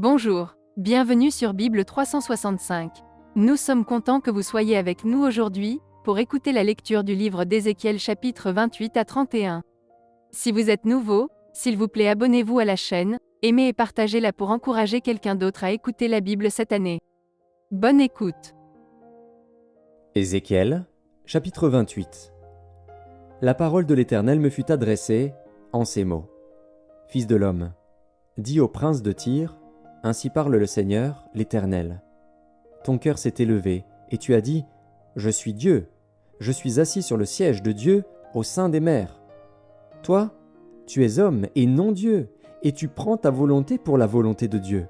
Bonjour, bienvenue sur Bible 365. Nous sommes contents que vous soyez avec nous aujourd'hui, pour écouter la lecture du livre d'Ézéchiel chapitre 28 à 31. Si vous êtes nouveau, s'il vous plaît abonnez-vous à la chaîne, aimez et partagez-la pour encourager quelqu'un d'autre à écouter la Bible cette année. Bonne écoute. Ézéchiel, chapitre 28. La parole de l'Éternel me fut adressée en ces mots. Fils de l'homme, dis au prince de Tyr, ainsi parle le Seigneur, l'Éternel. Ton cœur s'est élevé, et tu as dit, je suis Dieu, je suis assis sur le siège de Dieu au sein des mers. Toi, tu es homme et non Dieu, et tu prends ta volonté pour la volonté de Dieu.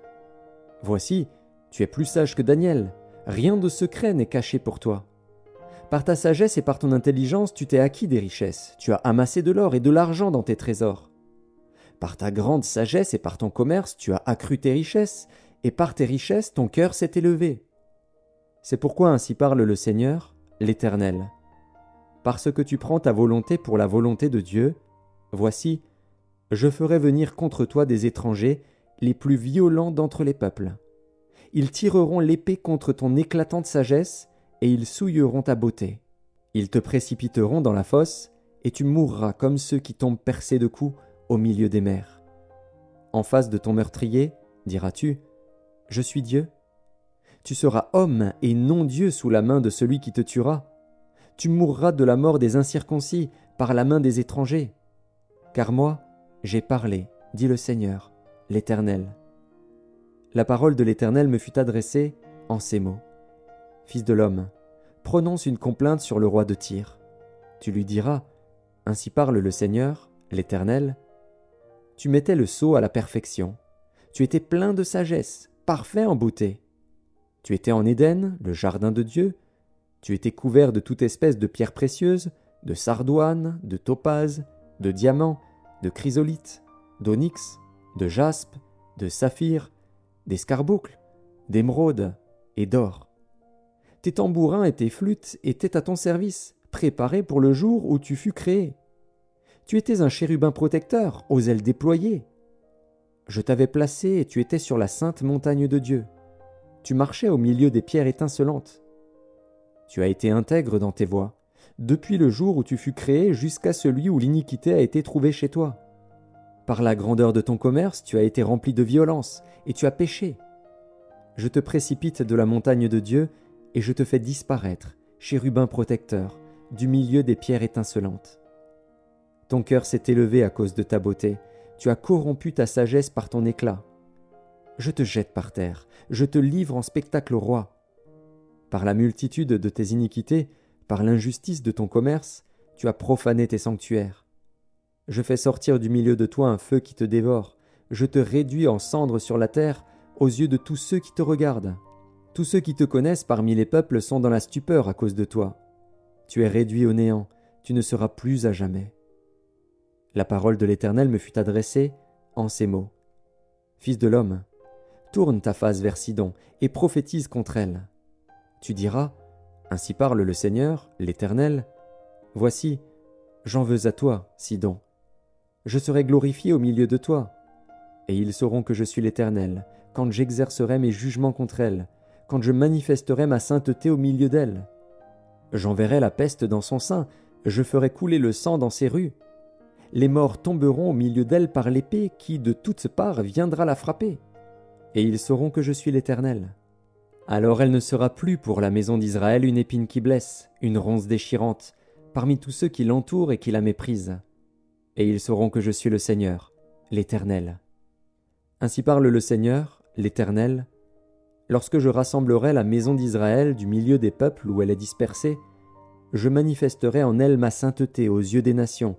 Voici, tu es plus sage que Daniel, rien de secret n'est caché pour toi. Par ta sagesse et par ton intelligence, tu t'es acquis des richesses, tu as amassé de l'or et de l'argent dans tes trésors. Par ta grande sagesse et par ton commerce, tu as accru tes richesses, et par tes richesses, ton cœur s'est élevé. C'est pourquoi ainsi parle le Seigneur, l'Éternel. Parce que tu prends ta volonté pour la volonté de Dieu, voici, je ferai venir contre toi des étrangers, les plus violents d'entre les peuples. Ils tireront l'épée contre ton éclatante sagesse, et ils souilleront ta beauté. Ils te précipiteront dans la fosse, et tu mourras comme ceux qui tombent percés de coups au milieu des mers. En face de ton meurtrier, diras-tu, « Je suis Dieu ». Tu seras homme et non Dieu sous la main de celui qui te tuera. Tu mourras de la mort des incirconcis par la main des étrangers. Car moi, j'ai parlé, dit le Seigneur, l'Éternel. La parole de l'Éternel me fut adressée en ces mots. Fils de l'homme, prononce une complainte sur le roi de Tyr. Tu lui diras, ainsi parle le Seigneur, l'Éternel. Tu mettais le sceau à la perfection. Tu étais plein de sagesse, parfait en beauté. Tu étais en Éden, le jardin de Dieu. Tu étais couvert de toute espèce de pierres précieuses, de sardoine, de topaze, de diamants, de chrysolite, d'onyx, de jaspe, de saphir, d'escarboucle, d'émeraude et d'or. Tes tambourins et tes flûtes étaient à ton service, préparés pour le jour où tu fus créé. Tu étais un chérubin protecteur, aux ailes déployées. Je t'avais placé et tu étais sur la sainte montagne de Dieu. Tu marchais au milieu des pierres étincelantes. Tu as été intègre dans tes voies, depuis le jour où tu fus créé jusqu'à celui où l'iniquité a été trouvée chez toi. Par la grandeur de ton commerce, tu as été rempli de violence, et tu as péché. Je te précipite de la montagne de Dieu, et je te fais disparaître, chérubin protecteur, du milieu des pierres étincelantes. Ton cœur s'est élevé à cause de ta beauté, tu as corrompu ta sagesse par ton éclat. Je te jette par terre, je te livre en spectacle au roi. Par la multitude de tes iniquités, par l'injustice de ton commerce, tu as profané tes sanctuaires. Je fais sortir du milieu de toi un feu qui te dévore, je te réduis en cendres sur la terre aux yeux de tous ceux qui te regardent. Tous ceux qui te connaissent parmi les peuples sont dans la stupeur à cause de toi. Tu es réduit au néant, tu ne seras plus à jamais. La parole de l'Éternel me fut adressée en ces mots. Fils de l'homme, tourne ta face vers Sidon et prophétise contre elle. Tu diras, ainsi parle le Seigneur, l'Éternel, voici, j'en veux à toi, Sidon. Je serai glorifié au milieu de toi, et ils sauront que je suis l'Éternel, quand j'exercerai mes jugements contre elle, quand je manifesterai ma sainteté au milieu d'elle. J'enverrai la peste dans son sein, je ferai couler le sang dans ses rues. Les morts tomberont au milieu d'elle par l'épée qui, de toutes parts, viendra la frapper. Et ils sauront que je suis l'Éternel. Alors elle ne sera plus pour la maison d'Israël une épine qui blesse, une ronce déchirante, parmi tous ceux qui l'entourent et qui la méprisent. Et ils sauront que je suis le Seigneur, l'Éternel. Ainsi parle le Seigneur, l'Éternel. Lorsque je rassemblerai la maison d'Israël du milieu des peuples où elle est dispersée, je manifesterai en elle ma sainteté aux yeux des nations,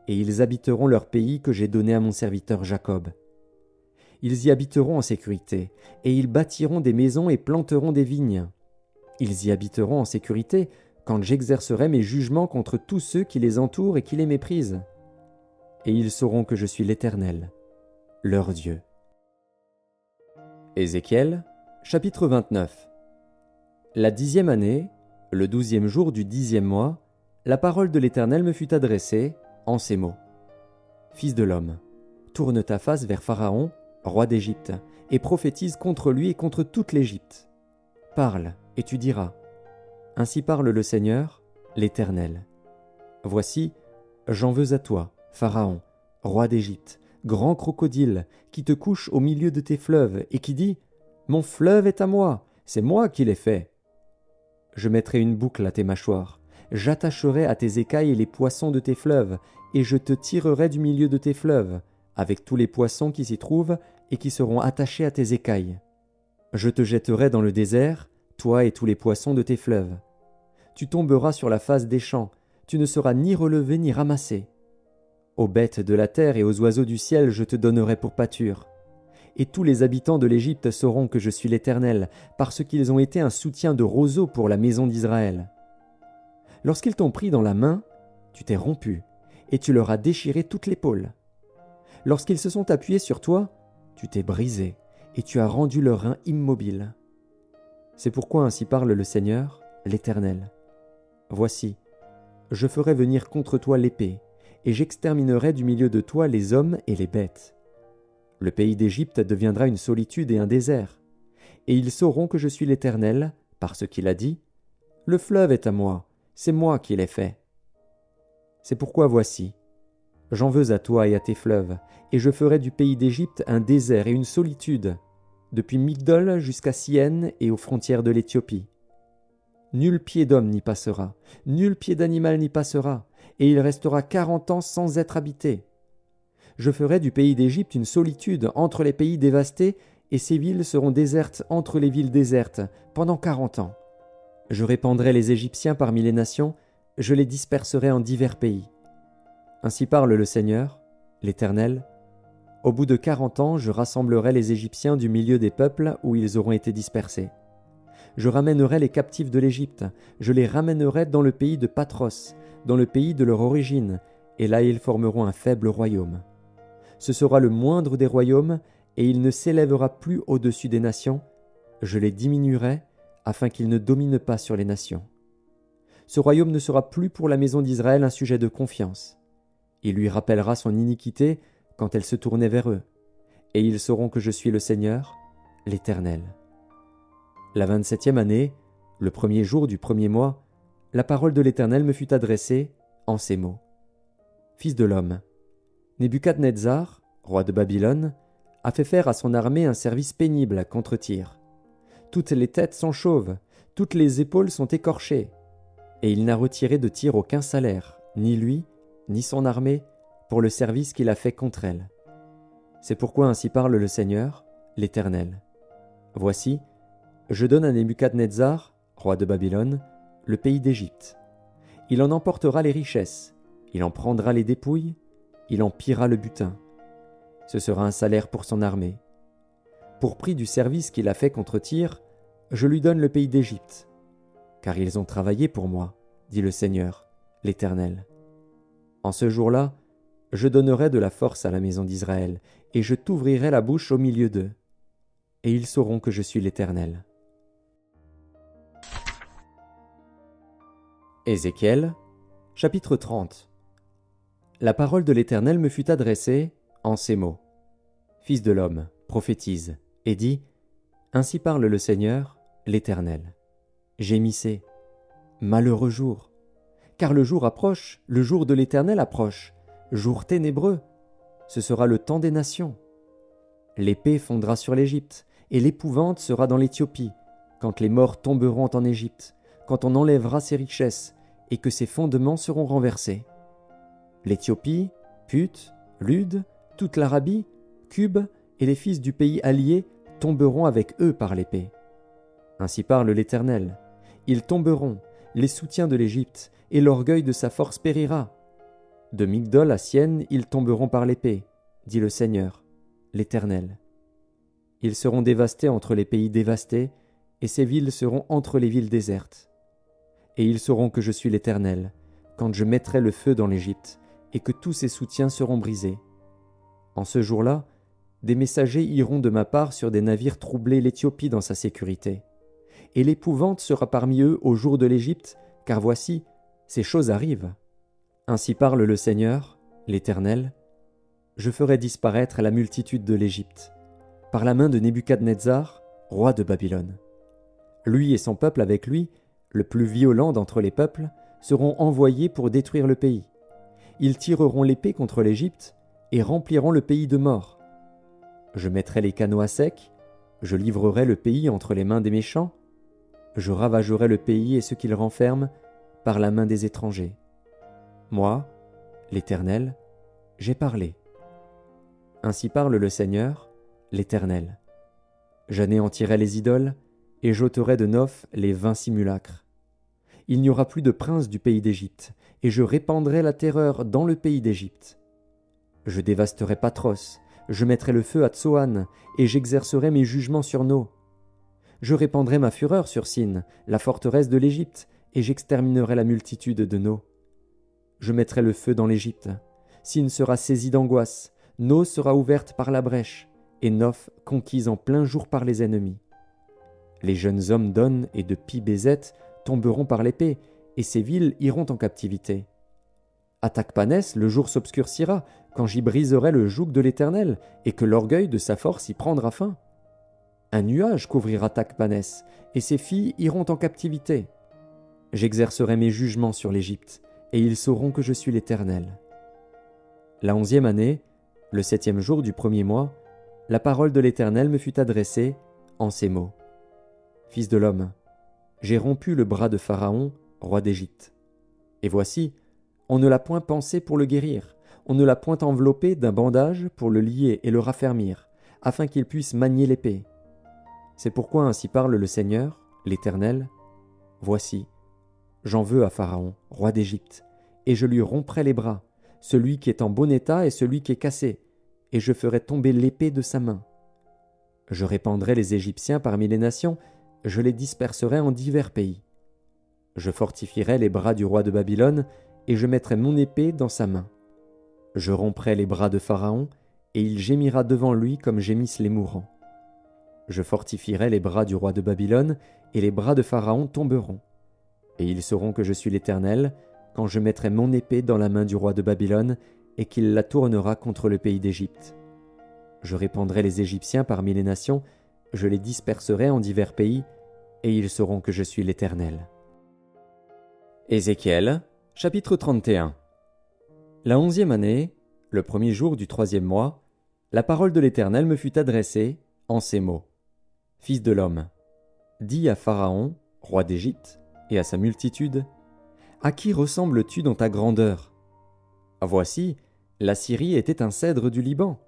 et ils habiteront leur pays que j'ai donné à mon serviteur Jacob. Ils y habiteront en sécurité, et ils bâtiront des maisons et planteront des vignes. Ils y habiteront en sécurité quand j'exercerai mes jugements contre tous ceux qui les entourent et qui les méprisent. Et ils sauront que je suis l'Éternel, leur Dieu. Ézéchiel, chapitre 29. La 10e année, le 12e jour du 10e mois, la parole de l'Éternel me fut adressée en ces mots. Fils de l'homme, tourne ta face vers Pharaon, roi d'Égypte, et prophétise contre lui et contre toute l'Égypte. Parle, et tu diras, ainsi parle le Seigneur, l'Éternel. Voici, j'en veux à toi, Pharaon, roi d'Égypte, grand crocodile, qui te couche au milieu de tes fleuves, et qui dit, mon fleuve est à moi, c'est moi qui l'ai fait. Je mettrai une boucle à tes mâchoires, j'attacherai à tes écailles les poissons de tes fleuves, et je te tirerai du milieu de tes fleuves, avec tous les poissons qui s'y trouvent et qui seront attachés à tes écailles. Je te jetterai dans le désert, toi et tous les poissons de tes fleuves. Tu tomberas sur la face des champs, tu ne seras ni relevé ni ramassé. Aux bêtes de la terre et aux oiseaux du ciel je te donnerai pour pâture. Et tous les habitants de l'Égypte sauront que je suis l'Éternel, parce qu'ils ont été un soutien de roseau pour la maison d'Israël. Lorsqu'ils t'ont pris dans la main, tu t'es rompu, et tu leur as déchiré toute l'épaule. Lorsqu'ils se sont appuyés sur toi, tu t'es brisé, et tu as rendu leurs reins immobiles. C'est pourquoi ainsi parle le Seigneur, l'Éternel. Voici, je ferai venir contre toi l'épée, et j'exterminerai du milieu de toi les hommes et les bêtes. Le pays d'Égypte deviendra une solitude et un désert, et ils sauront que je suis l'Éternel, parce qu'il a dit, « Le fleuve est à moi, c'est moi qui l'ai fait. » C'est pourquoi voici, j'en veux à toi et à tes fleuves, et je ferai du pays d'Égypte un désert et une solitude, depuis Migdol jusqu'à Syène et aux frontières de l'Éthiopie. Nul pied d'homme n'y passera, nul pied d'animal n'y passera, et il restera 40 ans sans être habité. Je ferai du pays d'Égypte une solitude entre les pays dévastés, et ses villes seront désertes entre les villes désertes pendant 40 ans. Je répandrai les Égyptiens parmi les nations, je les disperserai en divers pays. Ainsi parle le Seigneur, l'Éternel. Au bout de 40 ans, je rassemblerai les Égyptiens du milieu des peuples où ils auront été dispersés. Je ramènerai les captifs de l'Égypte, je les ramènerai dans le pays de Patros, dans le pays de leur origine, et là ils formeront un faible royaume. Ce sera le moindre des royaumes, et il ne s'élèvera plus au-dessus des nations. Je les diminuerai, afin qu'ils ne dominent pas sur les nations. Ce royaume ne sera plus pour la maison d'Israël un sujet de confiance. Il lui rappellera son iniquité quand elle se tournait vers eux, et ils sauront que je suis le Seigneur, l'Éternel. La 27e année, le 1er jour du 1er mois, la parole de l'Éternel me fut adressée en ces mots. Fils de l'homme, Nebuchadnezzar, roi de Babylone, a fait faire à son armée un service pénible contre Tyr. Toutes les têtes sont chauves, toutes les épaules sont écorchées, et il n'a retiré de Tyr aucun salaire, ni lui, ni son armée, pour le service qu'il a fait contre elle. C'est pourquoi ainsi parle le Seigneur, l'Éternel. Voici, je donne à Nebuchadnezzar, roi de Babylone, le pays d'Égypte. Il en emportera les richesses, il en prendra les dépouilles, il en pillera le butin. Ce sera un salaire pour son armée. Pour prix du service qu'il a fait contre Tyr, je lui donne le pays d'Égypte. Car ils ont travaillé pour moi, dit le Seigneur, l'Éternel. En ce jour-là, je donnerai de la force à la maison d'Israël, et je t'ouvrirai la bouche au milieu d'eux. Et ils sauront que je suis l'Éternel. Ézéchiel, chapitre 30. La parole de l'Éternel me fut adressée en ces mots. Fils de l'homme, prophétise, et dis, ainsi parle le Seigneur, l'Éternel. Gémissez, malheureux jour, car le jour approche, le jour de l'Éternel approche, jour ténébreux, ce sera le temps des nations. L'épée fondra sur l'Égypte, et l'épouvante sera dans l'Éthiopie, quand les morts tomberont en Égypte, quand on enlèvera ses richesses, et que ses fondements seront renversés. L'Éthiopie, Put, Lud, toute l'Arabie, Cube et les fils du pays allié tomberont avec eux par l'épée. Ainsi parle l'Éternel. Ils tomberont, les soutiens de l'Égypte, et l'orgueil de sa force périra. De Migdol à Syène, ils tomberont par l'épée, dit le Seigneur, l'Éternel. Ils seront dévastés entre les pays dévastés, et ces villes seront entre les villes désertes. Et ils sauront que je suis l'Éternel, quand je mettrai le feu dans l'Égypte, et que tous ses soutiens seront brisés. En ce jour-là, des messagers iront de ma part sur des navires troubler l'Éthiopie dans sa sécurité. Et l'épouvante sera parmi eux au jour de l'Égypte, car voici, ces choses arrivent. Ainsi parle le Seigneur, l'Éternel. Je ferai disparaître la multitude de l'Égypte. par la main de Nebuchadnezzar, roi de Babylone. Lui et son peuple avec lui, le plus violent d'entre les peuples, seront envoyés pour détruire le pays. Ils tireront l'épée contre l'Égypte et rempliront le pays de morts. Je mettrai les canaux à sec, je livrerai le pays entre les mains des méchants, je ravagerai le pays et ce qu'il renferme par la main des étrangers. Moi, l'Éternel, j'ai parlé. Ainsi parle le Seigneur, l'Éternel. J'anéantirai les idoles, et j'ôterai de Noph les vains simulacres. Il n'y aura plus de prince du pays d'Égypte, et je répandrai la terreur dans le pays d'Égypte. Je dévasterai Patros, je mettrai le feu à Tsoan, et j'exercerai mes jugements sur No. Je répandrai ma fureur sur Sin, la forteresse de l'Égypte, et j'exterminerai la multitude de No. Je mettrai le feu dans l'Égypte. Sin sera saisie d'angoisse, No sera ouverte par la brèche, et Noph conquise en plein jour par les ennemis. Les jeunes hommes d'On et de Pi-Bézet tomberont par l'épée, et ces villes iront en captivité. À Tachpanès, le jour s'obscurcira, quand j'y briserai le joug de l'Éternel, et que l'orgueil de sa force y prendra fin. Un nuage couvrira Tachpanès, et ses filles iront en captivité. J'exercerai mes jugements sur l'Égypte, et ils sauront que je suis l'Éternel. La 11e année, le 7e jour du 1er mois, la parole de l'Éternel me fut adressée en ces mots. Fils de l'homme, j'ai rompu le bras de Pharaon, roi d'Égypte. Et voici, on ne l'a point pansé pour le guérir, on ne l'a point enveloppé d'un bandage pour le lier et le raffermir, afin qu'il puisse manier l'épée. C'est pourquoi ainsi parle le Seigneur, l'Éternel. Voici, j'en veux à Pharaon, roi d'Égypte, et je lui romprai les bras, celui qui est en bon état et celui qui est cassé, et je ferai tomber l'épée de sa main. Je répandrai les Égyptiens parmi les nations, je les disperserai en divers pays. Je fortifierai les bras du roi de Babylone, et je mettrai mon épée dans sa main. Je romprai les bras de Pharaon, et il gémira devant lui comme gémissent les mourants. Je fortifierai les bras du roi de Babylone, et les bras de Pharaon tomberont. Et ils sauront que je suis l'Éternel, quand je mettrai mon épée dans la main du roi de Babylone, et qu'il la tournera contre le pays d'Égypte. Je répandrai les Égyptiens parmi les nations, je les disperserai en divers pays, et ils sauront que je suis l'Éternel. Ézéchiel, chapitre 31. La 11e année, le 1er jour du 3e mois, la parole de l'Éternel me fut adressée en ces mots. Fils de l'homme, dis à Pharaon, roi d'Égypte, et à sa multitude, à qui ressembles-tu dans ta grandeur? Voici, la Syrie était un cèdre du Liban.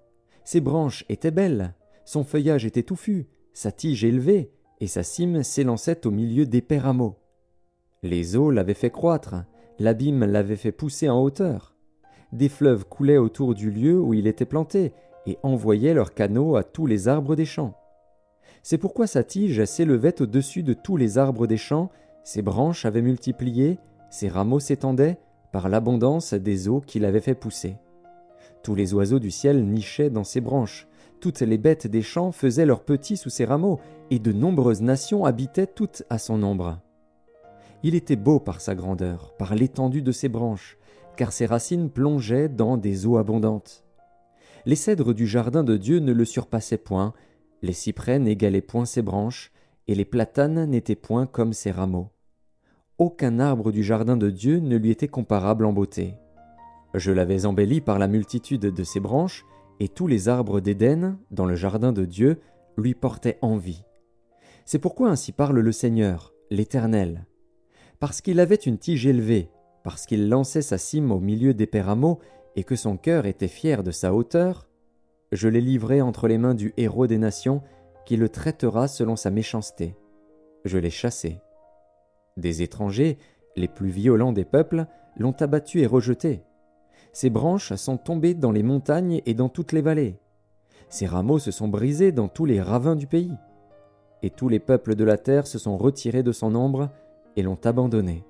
Ses branches étaient belles, son feuillage était touffu, sa tige élevée, et sa cime s'élançait au milieu d'épais rameaux. Les eaux l'avaient fait croître, l'abîme l'avait fait pousser en hauteur. Des fleuves coulaient autour du lieu où il était planté, et envoyaient leurs canaux à tous les arbres des champs. C'est pourquoi sa tige s'élevait au-dessus de tous les arbres des champs, ses branches avaient multiplié, ses rameaux s'étendaient, par l'abondance des eaux qu'il avait fait pousser. Tous les oiseaux du ciel nichaient dans ses branches, toutes les bêtes des champs faisaient leurs petits sous ses rameaux, et de nombreuses nations habitaient toutes à son ombre. Il était beau par sa grandeur, par l'étendue de ses branches, car ses racines plongeaient dans des eaux abondantes. Les cèdres du jardin de Dieu ne le surpassaient point, les cyprès n'égalaient point ses branches, et les platanes n'étaient point comme ses rameaux. Aucun arbre du jardin de Dieu ne lui était comparable en beauté. Je l'avais embelli par la multitude de ses branches, et tous les arbres d'Éden, dans le jardin de Dieu, lui portaient envie. C'est pourquoi ainsi parle le Seigneur, l'Éternel. Parce qu'il avait une tige élevée, parce qu'il lançait sa cime au milieu d'épais rameaux, et que son cœur était fier de sa hauteur, je l'ai livré entre les mains du héros des nations, qui le traitera selon sa méchanceté. Je l'ai chassé. Des étrangers, les plus violents des peuples, l'ont abattu et rejeté. Ses branches sont tombées dans les montagnes et dans toutes les vallées. Ses rameaux se sont brisés dans tous les ravins du pays. Et tous les peuples de la terre se sont retirés de son ombre et l'ont abandonné.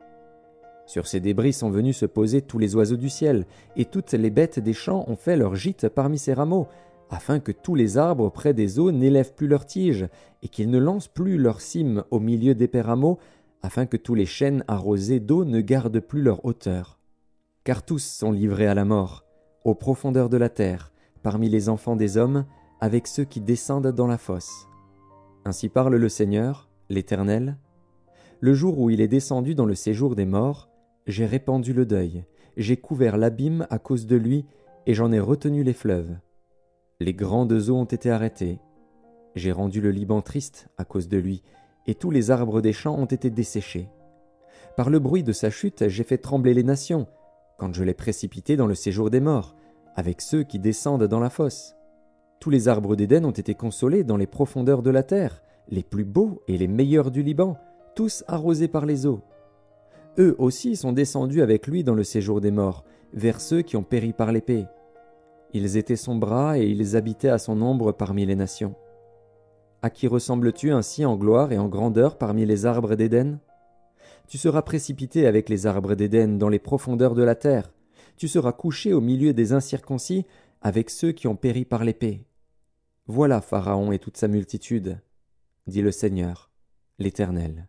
Sur ces débris sont venus se poser tous les oiseaux du ciel, et toutes les bêtes des champs ont fait leur gîte parmi ses rameaux, afin que tous les arbres près des eaux n'élèvent plus leurs tiges, et qu'ils ne lancent plus leurs cimes au milieu d'épais rameaux, afin que tous les chênes arrosés d'eau ne gardent plus leur hauteur. Car tous sont livrés à la mort, aux profondeurs de la terre, parmi les enfants des hommes, avec ceux qui descendent dans la fosse. Ainsi parle le Seigneur, l'Éternel. Le jour où il est descendu dans le séjour des morts, j'ai répandu le deuil, j'ai couvert l'abîme à cause de lui, et j'en ai retenu les fleuves. Les grandes eaux ont été arrêtées. J'ai rendu le Liban triste à cause de lui, et tous les arbres des champs ont été desséchés. Par le bruit de sa chute, j'ai fait trembler les nations, quand je l'ai précipité dans le séjour des morts, avec ceux qui descendent dans la fosse. Tous les arbres d'Éden ont été consolés dans les profondeurs de la terre, les plus beaux et les meilleurs du Liban, tous arrosés par les eaux. Eux aussi sont descendus avec lui dans le séjour des morts, vers ceux qui ont péri par l'épée. Ils étaient son bras et ils habitaient à son ombre parmi les nations. À qui ressembles-tu ainsi en gloire et en grandeur parmi les arbres d'Éden ? Tu seras précipité avec les arbres d'Éden dans les profondeurs de la terre. Tu seras couché au milieu des incirconcis avec ceux qui ont péri par l'épée. Voilà Pharaon et toute sa multitude, dit le Seigneur, l'Éternel.